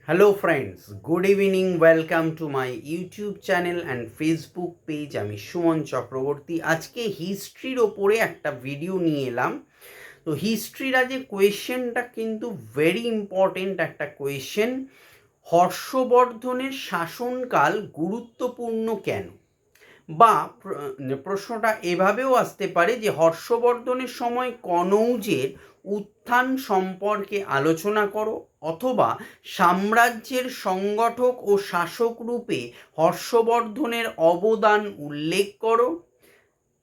Hello friends, good evening. Welcome to my YouTube channel and Facebook page. আমি সুমন চক্রবর্তী। আজকে হিস্ট্রির ওপরে একটা ভিডিও নিয়ে এলাম। তো হিস্ট্রির আজকে কোয়েশ্চেনটা কিন্তু ভেরি ইম্পর্টেন্ট একটা কোয়েশ্চেন। হর্ষবর্ধনের শাসনকাল গুরুত্বপূর্ণ কেন? বা প্রশ্নটা এভাবেও আসতে পারে যে হর্ষবর্ধনের সময় কনৌজের উত্থান সম্পর্কে আলোচনা করো, অথবা সাম্রাজ্যের সংগঠক ও শাসক রূপে হর্ষবর্ধনের অবদান উল্লেখ করো,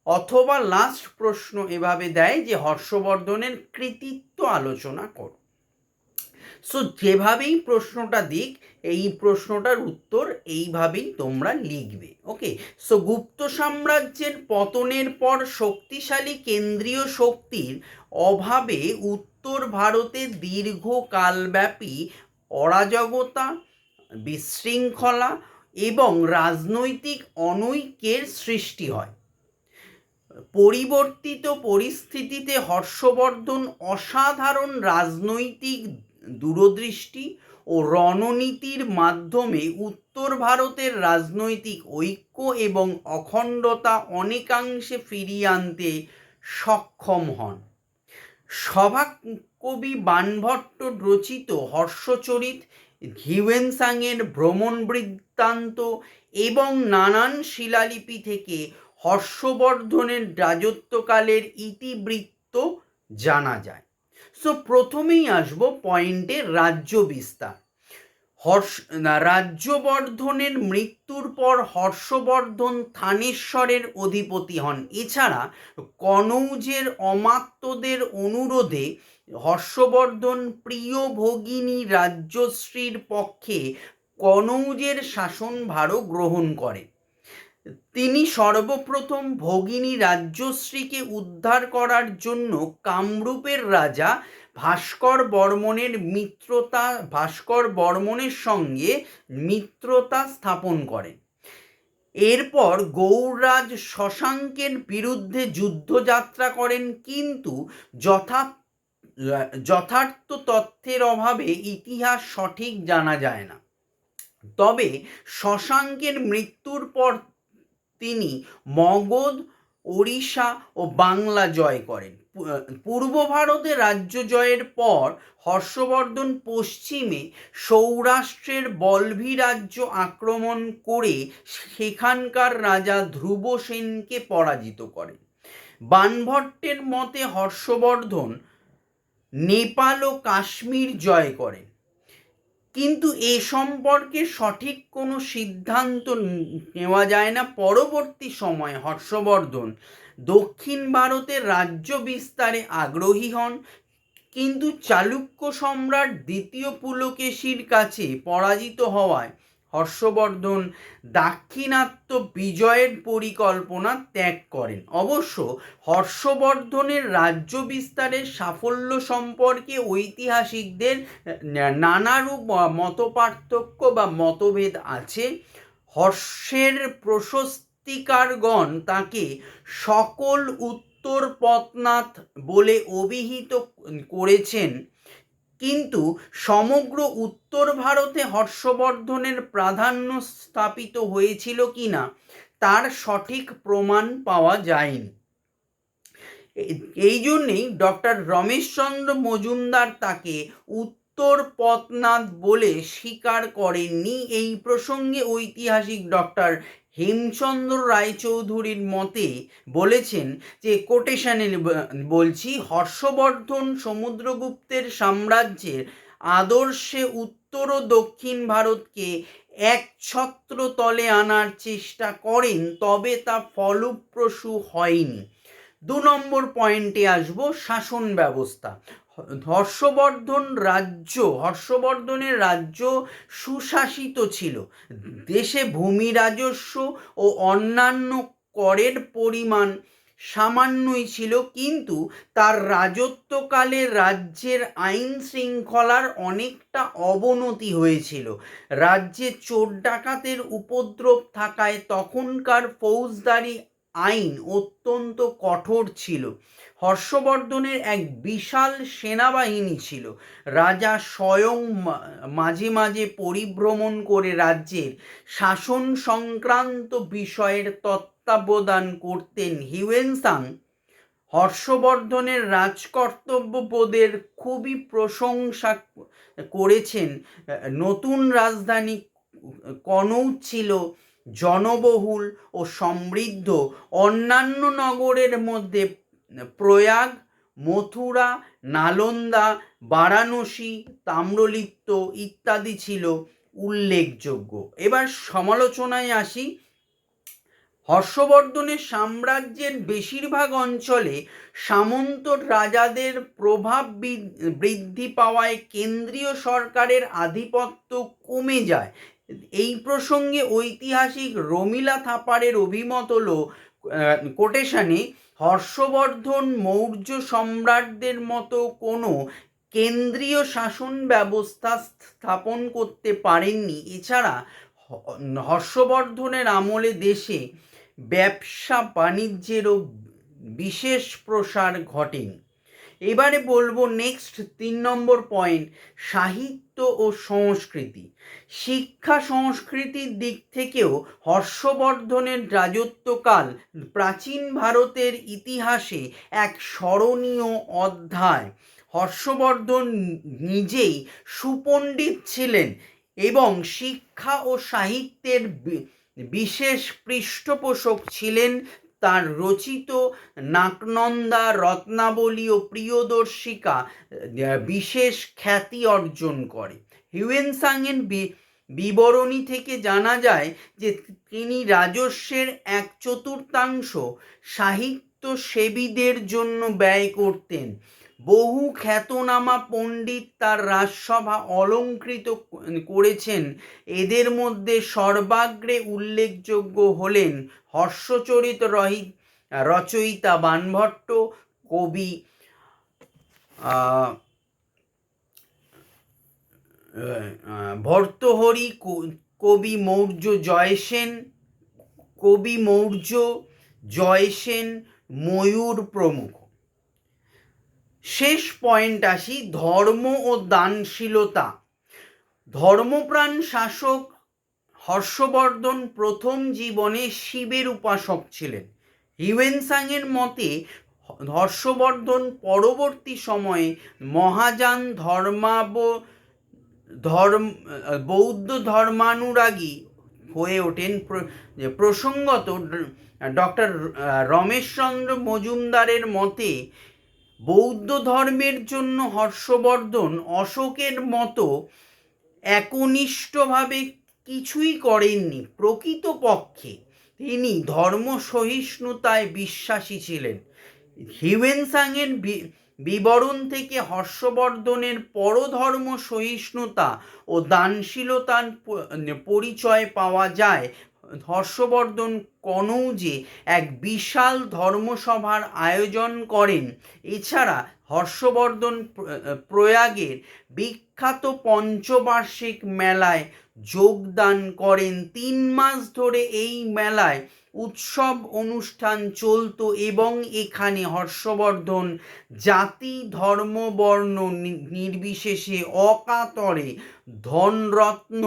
অথবা লাস্ট প্রশ্ন এভাবে দেয় যে হর্ষবর্ধনের কৃতিত্ব আলোচনা করো। সো যেভাবেই প্রশ্নটা দিক, এই প্রশ্নটার উত্তর এইভাবেই তোমরা লিখবে। ওকে, সো গুপ্ত সাম্রাজ্যের পতনের পর শক্তিশালী কেন্দ্রীয় শক্তির অভাবে উত্তর ভারতে দীর্ঘকালব্যাপী অরাজকতা, বিশৃঙ্খলা এবং রাজনৈতিক অনৈক্যের সৃষ্টি হয়। পরিবর্তিত পরিস্থিতিতে হর্ষবর্ধন অসাধারণ রাজনৈতিক দূরদৃষ্টি ও রণনীতির মাধ্যমে উত্তর ভারতের রাজনৈতিক ঐক্য এবং অখণ্ডতা অনেকাংশে ফিরিয়ে আনতে সক্ষম হন। সভাকবি বাণভট্ট রচিত হর্ষচরিত, হিউয়েনসাংয়ের ভ্রমণ বৃত্তান্ত এবং নানান শিলালিপি থেকে হর্ষবর্ধনের রাজত্বকালের ইতিবৃত্ত জানা যায়। সো প্রথমেই আসবো পয়েন্টে, রাজ্য বিস্তার। রাজ্যবর্ধনের মৃত্যুর পর হর্ষবর্ধন থানেশ্বরের অধিপতি হন। এছাড়া কনৌজের অমাত্যদের অনুরোধে হর্ষবর্ধন প্রিয় ভগিনী রাজ্যশ্রীর পক্ষে কনৌজের শাসনভারও গ্রহণ করেন। তিনি সর্বপ্রথম ভগিনী রাজ্যশ্রীকে উদ্ধার করার জন্য কামরূপের রাজা ভাস্কর বর্মনের সঙ্গে মিত্রতা স্থাপন করেন। এরপর গৌড়রাজ শশাঙ্কের বিরুদ্ধে যুদ্ধযাত্রা করেন, কিন্তু যথার্থ তথ্যের অভাবে ইতিহাস সঠিক জানা যায় না। তবে শশাঙ্কের মৃত্যুর পর তিনি মগধ, ওড়িশা ও বাংলা জয় করেন। পূর্ব ভারতে রাজ্য জয়ের পর হর্ষবর্ধন পশ্চিমে সৌরাষ্ট্রের বলভি রাজ্য আক্রমণ করে সেখানকার রাজা ধ্রুবসেনকে পরাজিত করেন। বাণভট্টের মতে হর্ষবর্ধন নেপাল ও কাশ্মীর জয় করেন, কিন্তু এ সম্পর্কে সঠিক কোনো সিদ্ধান্ত নেওয়া যায় না। পরবর্তী সময়ে হর্ষবর্ধন দক্ষিণ ভারতের রাজ্য বিস্তারে আগ্রহী হন, কিন্তু চালুক্য সম্রাট দ্বিতীয় পুলকেশীর কাছে পরাজিত হওয়ায় হর্ষবর্ধন দাক্ষিণাত্য বিজয়ের পরিকল্পনা ত্যাগ করেন। অবশ্য হর্ষবর্ধনের রাজ্য বিস্তারের সাফল্য সম্পর্কে ঐতিহাসিকদের নানারূপ মতপার্থক্য বা মতভেদ আছে। হর্ষের প্রশস্তিকারগণ তাকে সকল উত্তর পথনাথ বলে অভিহিত করেছেন, কিন্তু সমগ্র উত্তর ভারতে হর্ষবর্ধনের প্রাধান্য স্থাপিত হয়েছিল কিনা তার সঠিক প্রমাণ পাওয়া যায়নি। এই জন্যেই ডক্টর রমেশচন্দ্র মজুমদার তাকে উত্তর পথনাথ বলে স্বীকার করেননি। এই প্রসঙ্গে ঐতিহাসিক ডক্টর হেমচন্দ্র রায়চৌধুরীর মতে বলেছেন যে, কোটেশনে বলছি, হর্ষবর্ধন সমুদ্রগুপ্তের সাম্রাজ্যের আদর্শে উত্তর ও দক্ষিণ ভারতকে এক ছত্র তলে আনার চেষ্টা করেন, তবে তা ফলপ্রসূ হয়নি। 2 নম্বর পয়েন্টে আসব, শাসন ব্যবস্থা। হর্ষবর্ধনের রাজ্য সুশাসিত ছিল। দেশে ভূমি রাজস্ব ও অন্যান্য করের পরিমাণ সামান্যই ছিল, কিন্তু তার রাজত্বকালে রাজ্যের আইন শৃঙ্খলার অনেকটা অবনতি হয়েছিল। রাজ্যে চোর ডাকাতের উপদ্রব থাকায় তখনকার ফৌজদারি আইন অত্যন্ত কঠোর ছিল। হর্ষবর্ধনের এক বিশাল সেনাবাহিনী ছিল। রাজা স্বয়ং মাঝে মাঝে পরিভ্রমণ করে রাজ্যের শাসন সংক্রান্ত বিষয়ের তত্ত্বাবধান করতেন। হিউয়েনসাং হর্ষবর্ধনের রাজকর্তব্যবোধের খুবই প্রশংসা করেছেন। নতুন রাজধানী কনৌজ ছিল জনবহুল ও সমৃদ্ধ। অন্যান্য নগরের মধ্যে প্রয়াগ, মথুরা, নালন্দা, বারাণসী, তাম্রলিপ্ত ইত্যাদি ছিল উল্লেখযোগ্য। এবার সমালোচনায় আসি। হর্ষবর্ধনের সাম্রাজ্যের বেশিরভাগ অঞ্চলে সামন্ত রাজাদের প্রভাব বৃদ্ধি পাওয়ায় কেন্দ্রীয় সরকারের আধিপত্য কমে যায়। এই প্রসঙ্গে ঐতিহাসিক রমিলা থাপারের অভিমত হলো কোটেশনে, হর্ষবর্ধন মৌর্য সম্রাটদের মতো কোনো কেন্দ্রীয় শাসন ব্যবস্থা স্থাপন করতে পারেননি। এছাড়া হর্ষবর্ধনের আমলে দেশে ব্যবসা বাণিজ্যেরও বিশেষ প্রসার ঘটেনি। এবারে বলবো নেক্সট 3 নম্বর পয়েন্ট, সাহিত্য ও সংস্কৃতি। শিক্ষা সংস্কৃতির দিক থেকেও হর্ষবর্ধনের রাজত্বকাল প্রাচীন ভারতের ইতিহাসে এক স্মরণীয় অধ্যায়। হর্ষবর্ধন নিজেই সুপণ্ডিত ছিলেন এবং শিক্ষা ও সাহিত্যের বিশেষ পৃষ্ঠপোষক ছিলেন। তার রচিত নাকনন্দা, রত্নাবলী ও প্রিয়দর্শিকা বিশেষ খ্যাতি অর্জন করে। হিউয়েনসাংয়ের বিবরণী থেকে জানা যায় যে তিনি রাজস্বের 1/4 সাহিত্য সেবীদের জন্য ব্যয় করতেন। বহু খ্যাতনামা পণ্ডিত তার রাজসভা অলঙ্কৃত করেছেন। এদের মধ্যে সর্বাগ্রে উল্লেখযোগ্য হলেন হর্ষচরিত রচয়িতা বাণভট্ট, কবি ভর্তৃহরি, কবি মৌর্য জয়সেন, ময়ূর প্রমুখ। শেষ পয়েন্ট আসি, ধর্ম ও দানশীলতা। ধর্মপ্রাণ শাসক হর্ষবর্ধন প্রথম জীবনে শিবের উপাসক ছিলেন। হিউয়েনসাংয়ের মতে হর্ষবর্ধন পরবর্তী সময়ে মহাযান বৌদ্ধ ধর্মানুরাগী হয়ে ওঠেন। প্রসঙ্গত ডক্টর রমেশচন্দ্র মজুমদারের মতে বৌদ্ধ ধর্মের জন্য হর্ষবর্ধন অশোকের মতো একনিষ্ঠভাবে কিছুই করেননি। প্রকৃতপক্ষে তিনি ধর্ম সহিষ্ণুতায় বিশ্বাসী ছিলেন। হিউয়েনসাংয়ের বিবরণ থেকে হর্ষবর্ধনের পরধর্ম সহিষ্ণুতা ও দানশীলতার পরিচয় পাওয়া যায়। হর্ষবর্ধন কনৌজে এক বিশাল ধর্মসভার আয়োজন করেন। এছাড়া হর্ষবর্ধন প্রয়াগের বিখ্যাত পঞ্চবার্ষিক মেলায় যোগদান করেন। 3 মাস ধরে এই মেলায় উৎসব অনুষ্ঠান চলত এবং এখানে হর্ষবর্ধন জাতি, ধর্ম, বর্ণ নির্বিশেষে অকাতরে ধনরত্ন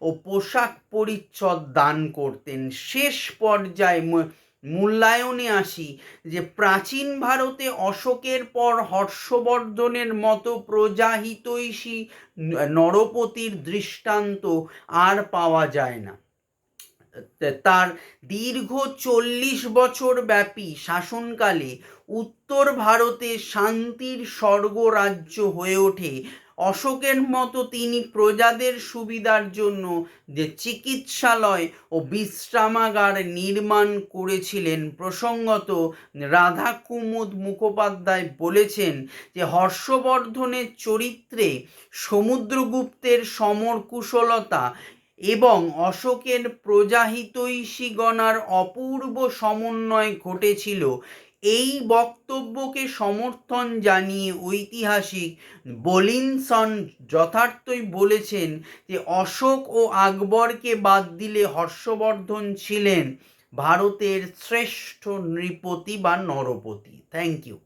ও পোশাক পরিচ্ছদ দান করতেন। শেষ পর্যায়ে মূল্যায়নে আসি যে প্রাচীন ভারতে অশোকের পর হর্ষবর্ধনের মতো প্রজাহিতৈষী নরপতির দৃষ্টান্ত আর পাওয়া যায় না। তার দীর্ঘ 40 বছর ব্যাপী শাসনকালে উত্তর ভারতে শান্তির স্বর্গরাজ্য হয়ে ওঠে। অশোকের মতো তিনি প্রজাদের সুবিধার জন্য যে চিকিৎসালয় ও বিশ্রামাগার নির্মাণ করেছিলেন। প্রসঙ্গত রাধাকুমুদ মুখোপাধ্যায় বলেছেন যে হর্ষবর্ধনের চরিত্রে সমুদ্রগুপ্তের সমরকুশলতা এবং অশোকের প্রজাহিতৈষীগণার অপূর্ব সমন্বয় ঘটেছিল। এই বক্তব্যকে সমর্থন জানিয়ে ঐতিহাসিক বলিনসন যথার্থই বলেছেন যে অশোক ও আকবরকে বাদ দিলে হর্ষবর্ধন ছিলেন ভারতের শ্রেষ্ঠ নৃপতি বা নরপতি। Thank you.